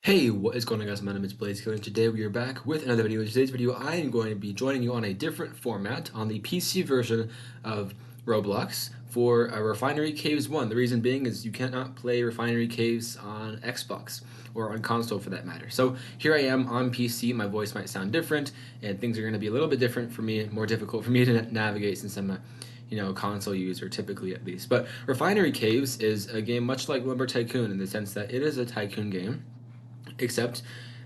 Hey, what is going on, guys? My name is Blazekiller, and today we are back with another video. In today's video, I am going to be joining you on a different format on the PC version of Roblox for Refinery Caves 1. The reason being is you cannot play Refinery Caves on Xbox or on console for that matter. So here I am on PC. My voice might sound different, and things are going to be a little bit different for me, more difficult for me to navigate since I'm a console user typically at least. But Refinery Caves is a game much like Lumber Tycoon in the sense that it is a tycoon game, except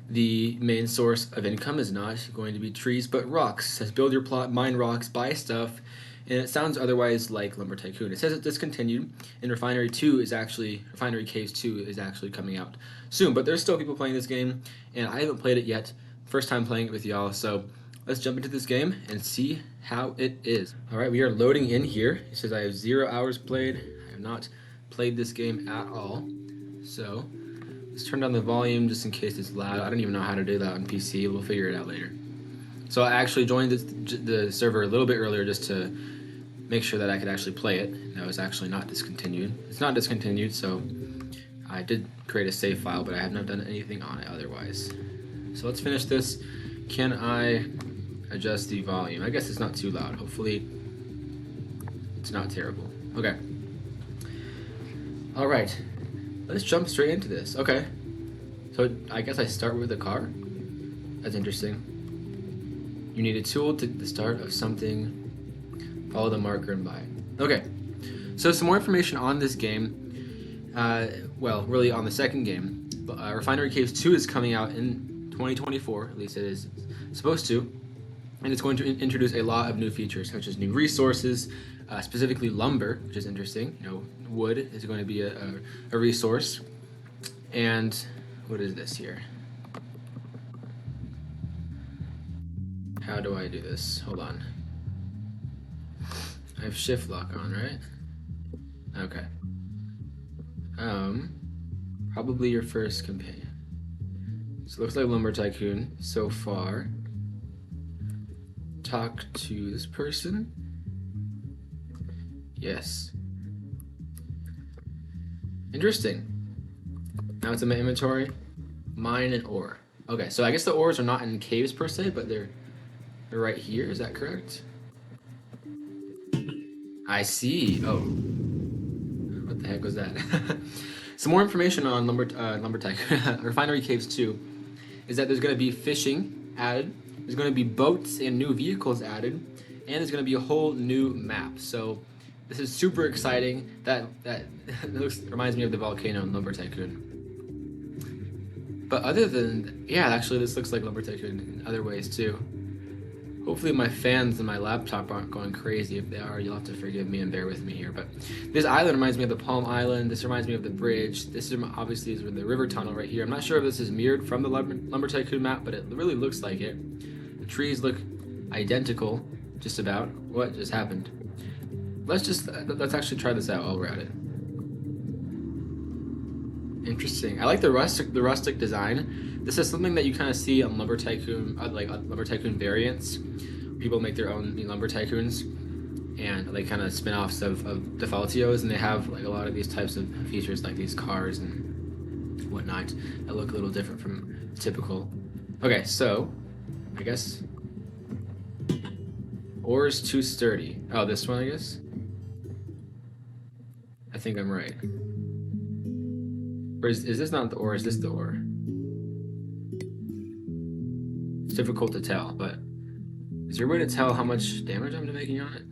the main source of income is not going to be trees but rocks. It says build your plot, mine rocks, buy stuff, and it sounds otherwise like Lumber Tycoon. It says it's discontinued, and Refinery Caves 2 is actually coming out soon, but there's still people playing this game, and I haven't played it yet. First time playing it with y'all, so let's jump into this game and see how it is. Alright, we are loading in here. It says I have 0 hours played. I have not played this game at all, so let's turn down the volume just in case it's loud. I don't even know how to do that on PC. We'll figure it out later. So I actually joined the server a little bit earlier just to make sure that I could actually play it. No, it's actually not discontinued. It's not discontinued, so I did create a save file, but I have not done anything on it otherwise. So let's finish this. Can I adjust the volume? I guess it's not too loud. Hopefully it's not terrible. Okay. All right. Let's jump straight into this. Okay. So I guess I start with a car. That's interesting. You need a tool to the start of something. Follow the marker and buy. Okay. So some more information on this game. Well, really on the second game. Refinery Caves 2 is coming out in 2024. At least it is supposed to. And it's going to introduce a lot of new features, such as new resources, specifically lumber, which is interesting. You know, wood is going to be a resource. And what is this here? How do I do this? Hold on. I have shift lock on, right? Okay. Probably your first companion. So it looks like Lumber Tycoon so far. Talk to this person. Yes. Interesting. Now it's in my inventory. Mine and ore. Okay, so I guess the ores are not in caves per se, but they're right here. Is that correct? I see. Oh. What the heck was that? Some more information on Lumber Tycoon Refinery Caves 2 is that there's going to be fishing added. There's going to be boats and new vehicles added, and there's going to be a whole new map. So this is super exciting. That reminds me of the volcano in Lumber Tycoon. But other than, yeah, actually this looks like Lumber Tycoon in other ways too. Hopefully my fans and my laptop aren't going crazy. If they are, you'll have to forgive me and bear with me here. But this island reminds me of the Palm Island. This reminds me of the bridge. This is obviously is the river tunnel right here. I'm not sure if this is mirrored from the Lumber Tycoon map, but it really looks like it. The trees look identical, just about. What just happened? Let's actually try this out while we're at it. Interesting. I like the rustic design. This is something that you kind of see on Lumber Tycoon, like Lumber Tycoon variants. People make their own Lumber Tycoons, and like kind of spin-offs of Defaultios, and they have like a lot of these types of features, like these cars and whatnot, that look a little different from typical. Okay, so I guess ore is too sturdy. Oh, this one, I guess. I think I'm right. Or is this not the ore? Is this the ore? It's difficult to tell, but is there a way to tell how much damage I'm making on it?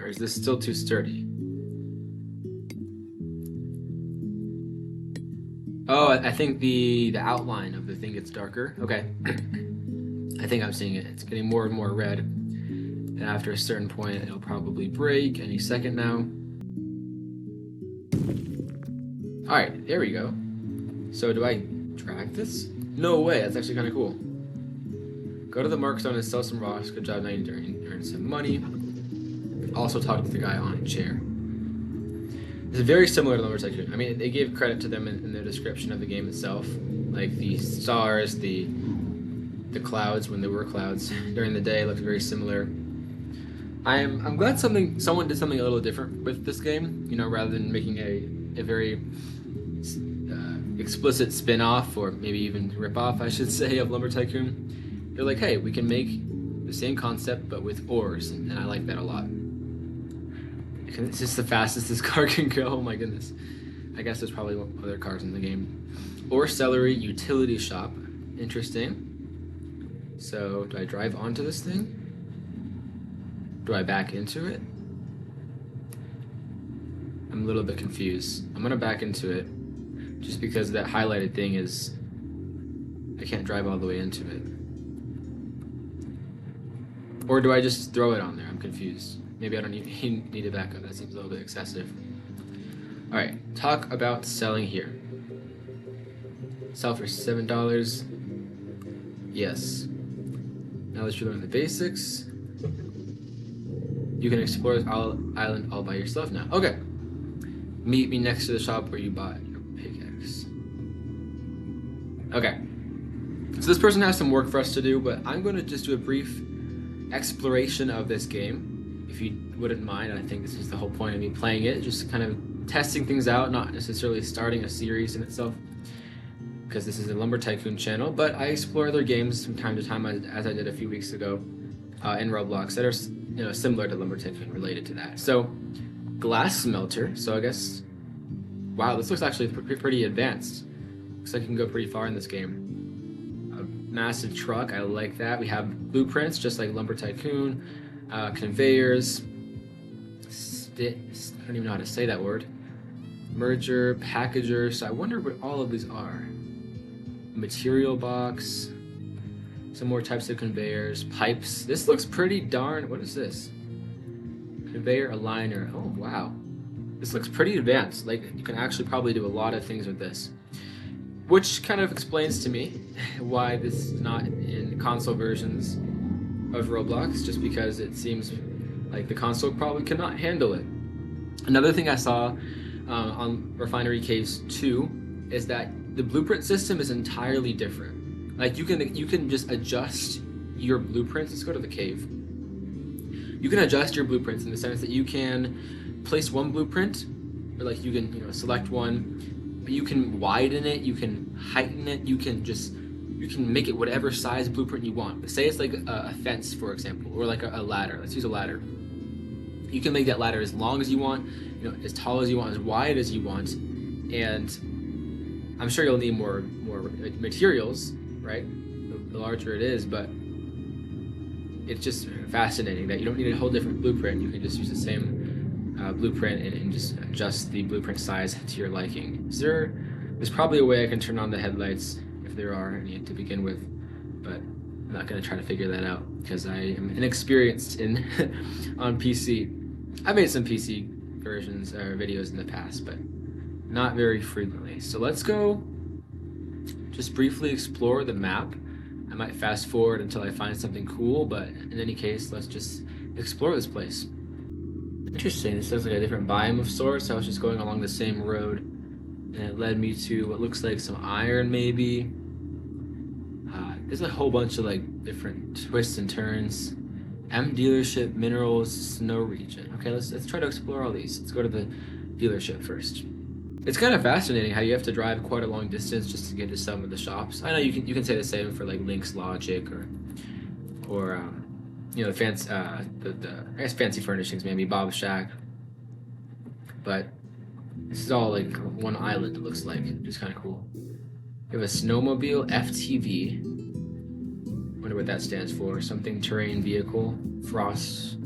Or is this still too sturdy? Oh, I think the outline of the thing gets darker. Okay. I think I'm seeing it. It's getting more and more red. And after a certain point, it'll probably break any second now. Alright, there we go. So do I drag this? No way, that's actually kind of cool. Go to the mark zone and sell some rocks. Good job, now you earn some money. Also talk to the guy on a chair. This is very similar to Lumber Tycoon. I mean, they gave credit to them in the description of the game itself. Like the stars, the clouds, when there were clouds during the day, looked very similar. I'm glad someone did something a little different with this game, you know, rather than making a very explicit spin-off, or maybe even rip-off, I should say, of Lumber Tycoon. They're like, hey, we can make the same concept but with ores, and I like that a lot. It's just the fastest this car can go. Oh my goodness. I guess there's probably other cars in the game. Ore Celery Utility Shop. Interesting. So, do I drive onto this thing? Do I back into it? I'm a little bit confused. I'm gonna back into it just because that highlighted thing is I can't drive all the way into it. Or do I just throw it on there? I'm confused. Maybe I don't need to back up. That seems a little bit excessive. Alright, talk about selling here. Sell for $7. Yes. Now that you learn the basics, you can explore this island all by yourself now. Okay. Meet me next to the shop where you bought your pickaxe. Okay. So this person has some work for us to do, but I'm going to just do a brief exploration of this game. If you wouldn't mind, I think this is the whole point of me playing it, just kind of testing things out, not necessarily starting a series in itself, because this is a Lumber Tycoon channel, but I explore other games from time to time, as I did a few weeks ago in Roblox that are similar to Lumber Tycoon, related to that. So, glass smelter. So I guess, wow, this looks actually pretty advanced. Looks like you can go pretty far in this game. A massive truck, I like that. We have blueprints, just like Lumber Tycoon. Conveyors. I don't even know how to say that word. Merger, packager. So I wonder what all of these are. Material box. Some more types of conveyors. Pipes. This looks pretty darn. What is this? Conveyor aligner. Oh wow. This looks pretty advanced. Like, you can actually probably do a lot of things with this. Which kind of explains to me why this is not in console versions of Roblox, just because it seems like the console probably cannot handle it. Another thing I saw on Refinery Caves 2 is that the blueprint system is entirely different. Like, you can just adjust your blueprints. Let's go to the cave. You can adjust your blueprints in the sense that you can place one blueprint, or like you can select one, but you can widen it, you can heighten it, you can make it whatever size blueprint you want. But say it's like a fence, for example, or like a ladder. Let's use a ladder. You can make that ladder as long as you want, as tall as you want, as wide as you want, and I'm sure you'll need more materials, right? The larger it is, but it's just fascinating that you don't need a whole different blueprint. You can just use the same blueprint and just adjust the blueprint size to your liking. There's probably a way I can turn on the headlights, if there are any to begin with, but I'm not going to try to figure that out because I am inexperienced on PC. I've made some PC versions or videos in the past, but not very frequently. So let's go just briefly explore the map. I might fast forward until I find something cool, but in any case, let's just explore this place. Interesting, this looks like a different biome of sorts. I was just going along the same road, and it led me to what looks like some iron, maybe. There's a whole bunch of like different twists and turns. M dealership, minerals, snow region. Okay, let's try to explore all these. Let's go to the dealership first. It's kind of fascinating how you have to drive quite a long distance just to get to some of the shops. I know you can say the same for like Link's Logic or the fancy I guess fancy furnishings, maybe Bob's Shack. But this is all like one island, it looks like, which is kind of cool. We have a snowmobile FTV. Wonder what that stands for. Something terrain vehicle, frozen,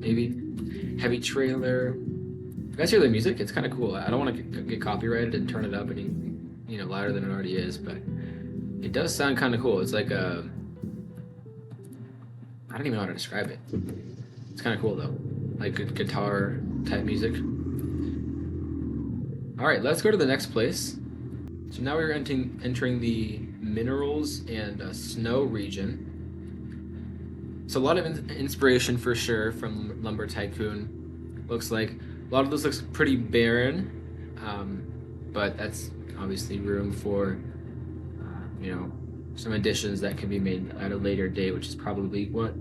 maybe. Heavy trailer. You guys hear the music? It's kind of cool. I don't want to get copyrighted and turn it up any louder than it already is, but it does sound kind of cool. It's like I don't even know how to describe it. It's kind of cool though, like good guitar type music. All right, let's go to the next place. So now we're entering the minerals and snow region. So a lot of inspiration for sure from Lumber Tycoon. Looks like a lot of this looks pretty barren, but that's obviously room for some additions that can be made at a later date, which is probably what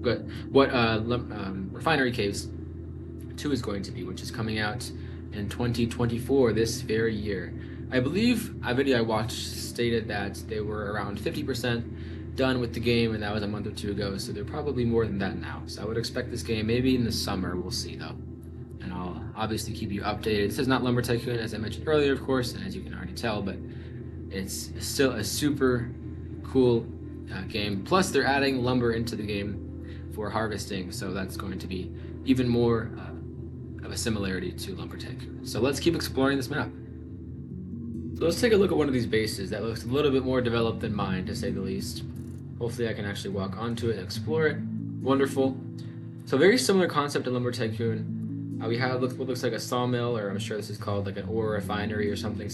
Refinery Caves 2 is going to be, which is coming out in 2024, this very year. I believe a video I watched stated that they were around 50% done with the game, and that was a month or two ago, so they're probably more than that now. So I would expect this game maybe in the summer, we'll see though. And I'll obviously keep you updated. This is not Lumber Tycoon, as I mentioned earlier, of course, and as you can already tell, but it's still a super cool game. Plus, they're adding lumber into the game for harvesting, so that's going to be even more of a similarity to Lumber Tycoon. So let's keep exploring this map. So let's take a look at one of these bases that looks a little bit more developed than mine, to say the least. Hopefully I can actually walk onto it and explore it. Wonderful. So very similar concept to Lumber Tycoon. We have what looks like a sawmill, or I'm sure this is called like an ore refinery or something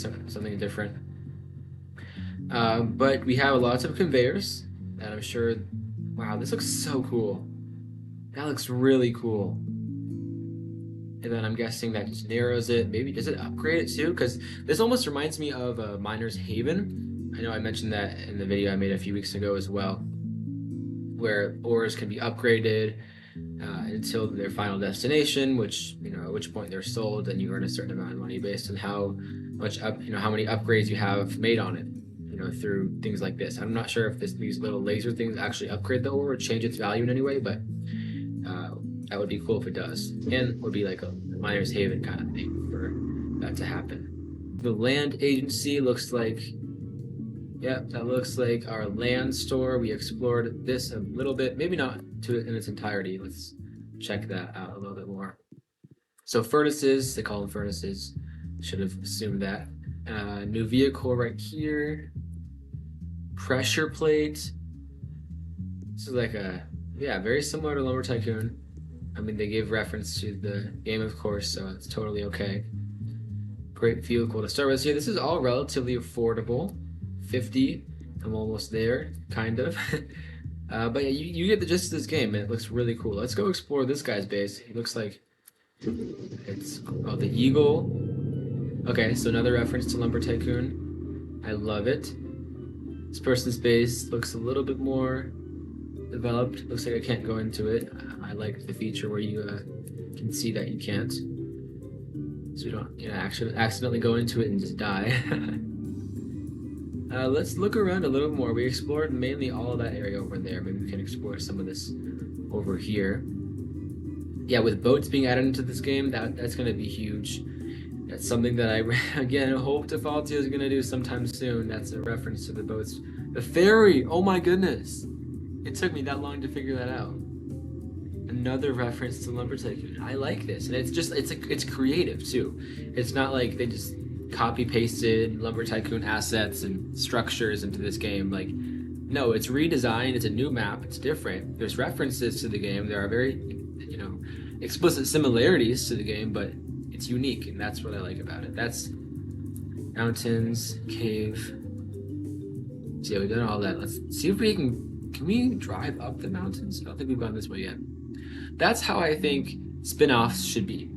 different. But we have lots of conveyors, and I'm sure, wow, this looks so cool. That looks really cool. And then I'm guessing that just narrows it. Maybe does it upgrade it too? Because this almost reminds me of a Miner's Haven. I know I mentioned that in the video I made a few weeks ago as well, where ores can be upgraded until their final destination, which, you know, at which point they're sold, and you earn a certain amount of money based on how much how many upgrades you have made on it, you know, through things like this. I'm not sure if these little laser things actually upgrade the ore or change its value in any way, but that would be cool if it does. And would be like a Miner's Haven kind of thing for that to happen. The land agency looks like, yep, that looks like our land store. We explored this a little bit, maybe not in its entirety. Let's check that out a little bit more. So furnaces, they call them furnaces. Should have assumed that. New vehicle right here. Pressure plate. This is like very similar to Lumber Tycoon. I mean, they gave reference to the game, of course, so it's totally okay. Great vehicle to start with here. This is all relatively affordable. 50. I'm almost there, kind of. But yeah, you get the gist of this game, and it looks really cool. Let's go explore this guy's base. He looks like it's the Eagle. Okay, so another reference to Lumber Tycoon. I love it. This person's base looks a little bit more developed. Looks like I can't go into it. I like the feature where you can see that you can't, so you don't accidentally go into it and just die. Let's look around a little more. We explored mainly all of that area over there. Maybe we can explore some of this over here. Yeah, with boats being added into this game, that's going to be huge. That's something that I, again, hope Defaultio is going to do sometime soon. That's a reference to the boats. The ferry! Oh my goodness! It took me that long to figure that out. Another reference to Lumber Tycoon. I like this, and it's creative too. It's not like they just copy pasted Lumber Tycoon assets and structures into this game. Like, no, it's redesigned. It's a new map. It's different. There's references to the game. There are very, you know, explicit similarities to the game, but it's unique, and that's what I like about it. That's mountains, cave. So yeah, we've done all that. Let's see if we can we drive up the mountains? I don't think we've gone this way yet. That's how I think spin-offs should be.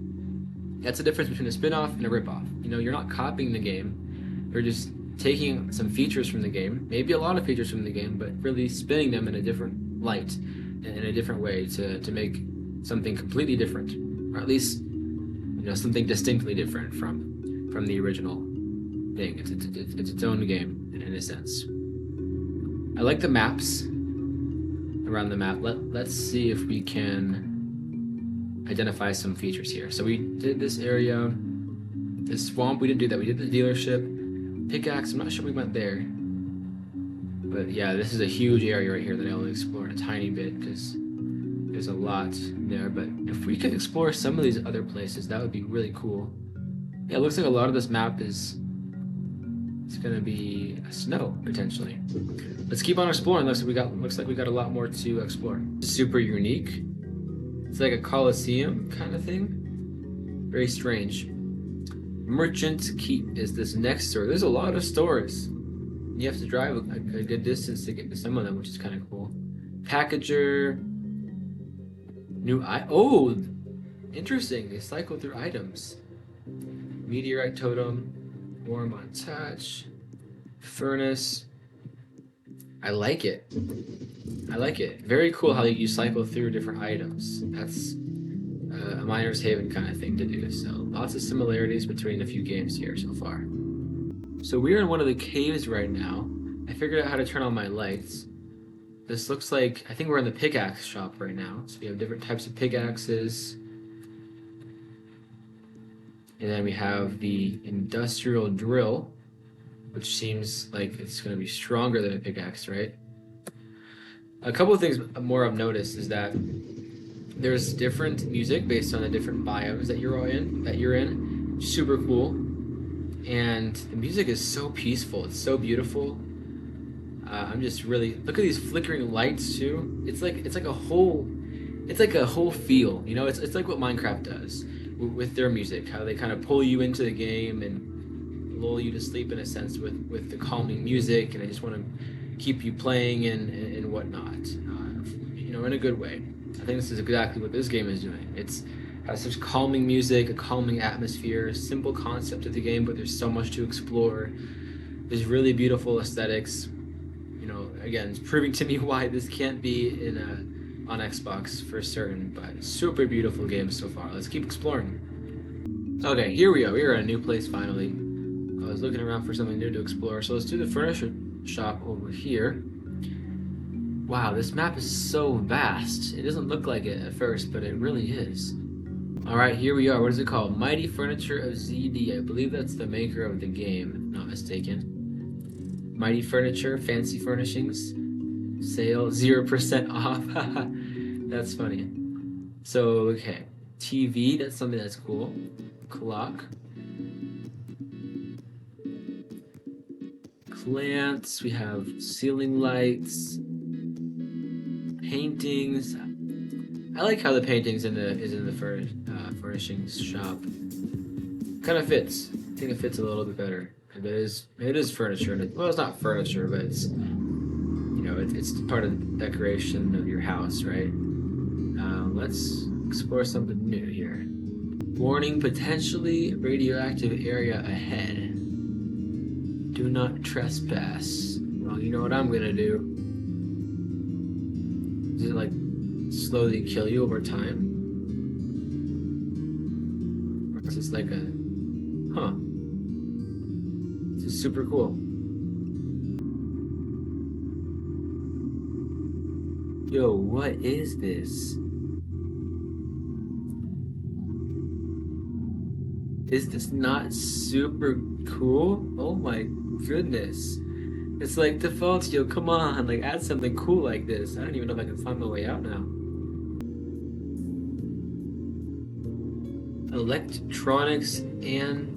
That's the difference between a spin-off and a rip-off. You know, you're not copying the game. You're just taking some features from the game, maybe a lot of features from the game, but really spinning them in a different light, in a different way to make something completely different, or at least, you know, something distinctly different from the original thing. It's its own game in a sense. I like the maps around the map. Let's see if we can identify some features here. So we did this area, this swamp. We didn't do that. We did the dealership. Pickaxe, I'm not sure we went there. But yeah, this is a huge area right here that I only explored a tiny bit because there's a lot there. But if we could explore some of these other places, that would be really cool. Yeah, it looks like a lot of this map it's gonna be snow potentially. Let's keep on exploring. Looks like we got a lot more to explore. Super unique. It's like a Coliseum kind of thing. Very strange. Merchant Keep is this next store. There's a lot of stores. You have to drive a good distance to get to some of them, which is kind of cool. Packager. Oh, interesting. They cycle through items. Meteorite totem. Warm on touch. Furnace. I like it. I like it. Very cool how you cycle through different items. That's a Miner's Haven kind of thing to do. So lots of similarities between a few games here so far. So we're in one of the caves right now. I figured out how to turn on my lights. This looks like, I think we're in the pickaxe shop right now. So we have different types of pickaxes. And then we have the industrial drill, which seems like it's going to be stronger than a pickaxe, right? A couple of things more I've noticed is that there's different music based on the different biomes that you're in. Super cool. And the music is so peaceful. It's so beautiful. I'm just really look at these flickering lights too. It's like a whole feel. You know, it's like what Minecraft does with their music. How they kind of pull you into the game and lull you to sleep in a sense with the calming music, and I just want to keep you playing and whatnot. You know, in a good way. I think this is exactly what this game is doing. It's has such calming music, a calming atmosphere, simple concept of the game, but there's so much to explore. There's really beautiful aesthetics. You know, again, it's proving to me why this can't be on Xbox for certain, but super beautiful game so far. Let's keep exploring. Okay, here we are. We are in a new place finally. I was looking around for something new to explore, so let's do the furniture shop over here. Wow, this map is so vast. It doesn't look like it at first, but it really is. Alright, here we are. What is it called? Mighty Furniture of ZD. I believe that's the maker of the game, if not mistaken. Mighty Furniture, fancy furnishings. Sale, 0% off. That's funny. So, okay. TV, that's something that's cool. Clock. Plants, we have ceiling lights. Paintings. I like how the paintings is in the furnishings shop. Kind of fits. I think it fits a little bit better. It is furniture, and well, it's not furniture, but it's it's part of the decoration of your house, right? Let's explore something new here. Warning: potentially radioactive area ahead. Do not trespass. Well, you know what I'm gonna do. Does it like slowly kill you over time? Or is this like a... Huh. This is super cool. Yo, what is this? Is this not super cool? Oh my goodness. It's like default, yo, come on, like add something cool like this. I don't even know if I can find my way out now. Electronics and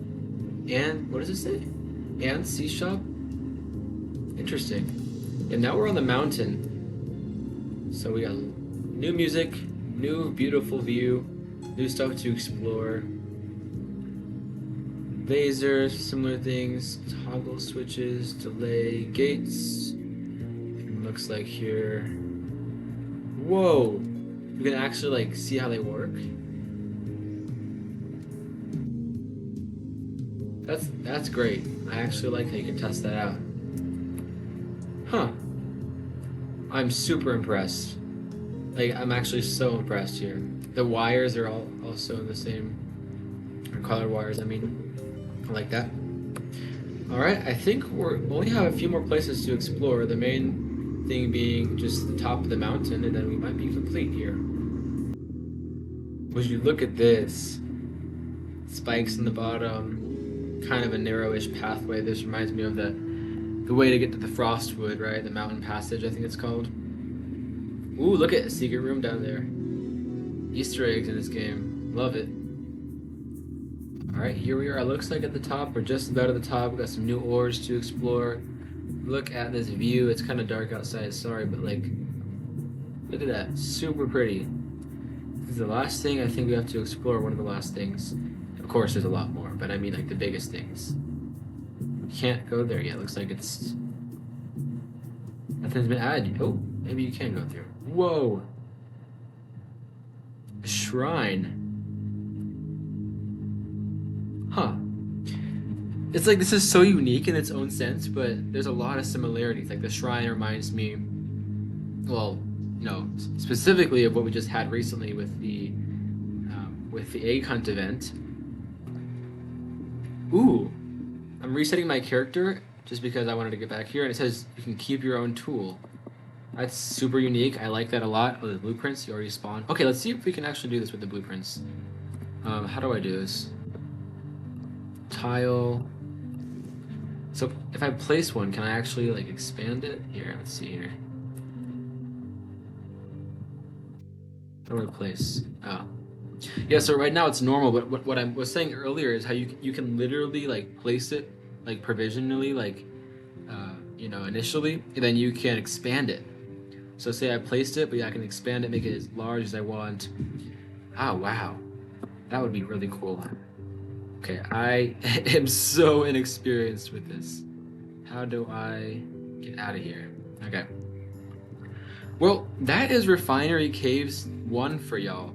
what does it say? And C shop? Interesting. And now we're on the mountain. So we got new music, new beautiful view, new stuff to explore. Lasers, similar things, toggle switches, delay, gates. Looks like here. Whoa! You can actually like see how they work. That's great. I actually like how you can test that out. Huh. I'm super impressed. Like I'm actually so impressed here. The wires are all also the same, or color wires. I mean. I like that. Alright, I think we only have a few more places to explore. The main thing being just the top of the mountain, and then we might be complete here. Would you look at this? Spikes in the bottom, kind of a narrowish pathway. This reminds me of the way to get to the Frostwood, right? The mountain passage, I think it's called. Ooh, look at a secret room down there. Easter eggs in this game. Love it. Alright, here we are. It looks like at the top. We're just about at the top. We've got some new ores to explore. Look at this view. It's kind of dark outside, sorry, but like, look at that. Super pretty. This is the last thing I think we have to explore. One of the last things. Of course, there's a lot more, but I mean like the biggest things. We can't go there yet. Looks like it's... nothing's been added. Oh, maybe you can go through. Whoa! A shrine. Huh. It's like this is so unique in its own sense, but there's a lot of similarities. Like the shrine reminds me, well, you know, specifically of what we just had recently with the egg hunt event. Ooh, I'm resetting my character just because I wanted to get back here, and it says you can keep your own tool. That's super unique. I like that a lot. Oh, the blueprints, you already spawned. Okay, let's see if we can actually do this with the blueprints. How do I do this? Tile. So if I place one, can I actually like expand it? Here, let's see here. How do I place? Oh. Yeah, so right now it's normal, but what I was saying earlier is how you can literally like place it like provisionally, like initially, and then you can expand it. So say I placed it, but yeah, I can expand it, make it as large as I want. Oh wow, that would be really cool. Okay, I am so inexperienced with this. How do I get out of here? Okay. Well, that is Refinery Caves 1 for y'all.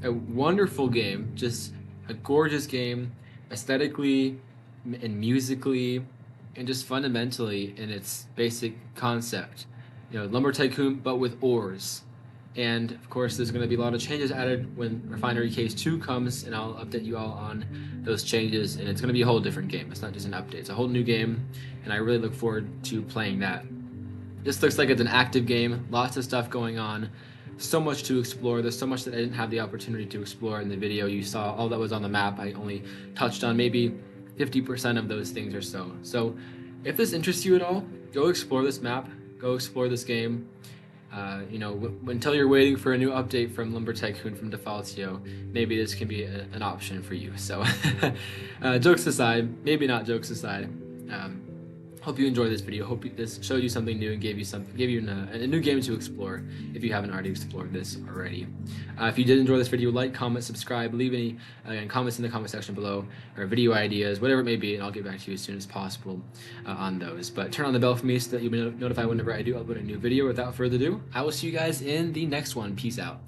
A wonderful game, just a gorgeous game, aesthetically and musically, and just fundamentally in its basic concept. Lumber Tycoon, but with ores. And of course, there's going to be a lot of changes added when Refinery Caves 2 comes, and I'll update you all on those changes. And it's going to be a whole different game. It's not just an update, it's a whole new game, and I really look forward to playing that. This looks like it's an active game, lots of stuff going on, so much to explore. There's so much that I didn't have the opportunity to explore in the video. You saw all that was on the map. I only touched on maybe 50% of those things or so. So if this interests you at all, go explore this map, go explore this game. Until you're waiting for a new update from Lumber Tycoon from Defaultio, maybe this can be an option for you. So jokes aside, maybe not jokes aside, hope you enjoyed this video. Hope this showed you something new and gave you a new game to explore if you haven't already explored this already. If you did enjoy this video, like, comment, subscribe, leave any comments in the comment section below, or video ideas, whatever it may be, and I'll get back to you as soon as possible on those. But turn on the bell for me so that you'll be notified whenever I do upload a new video. Without further ado, I will see you guys in the next one. Peace out.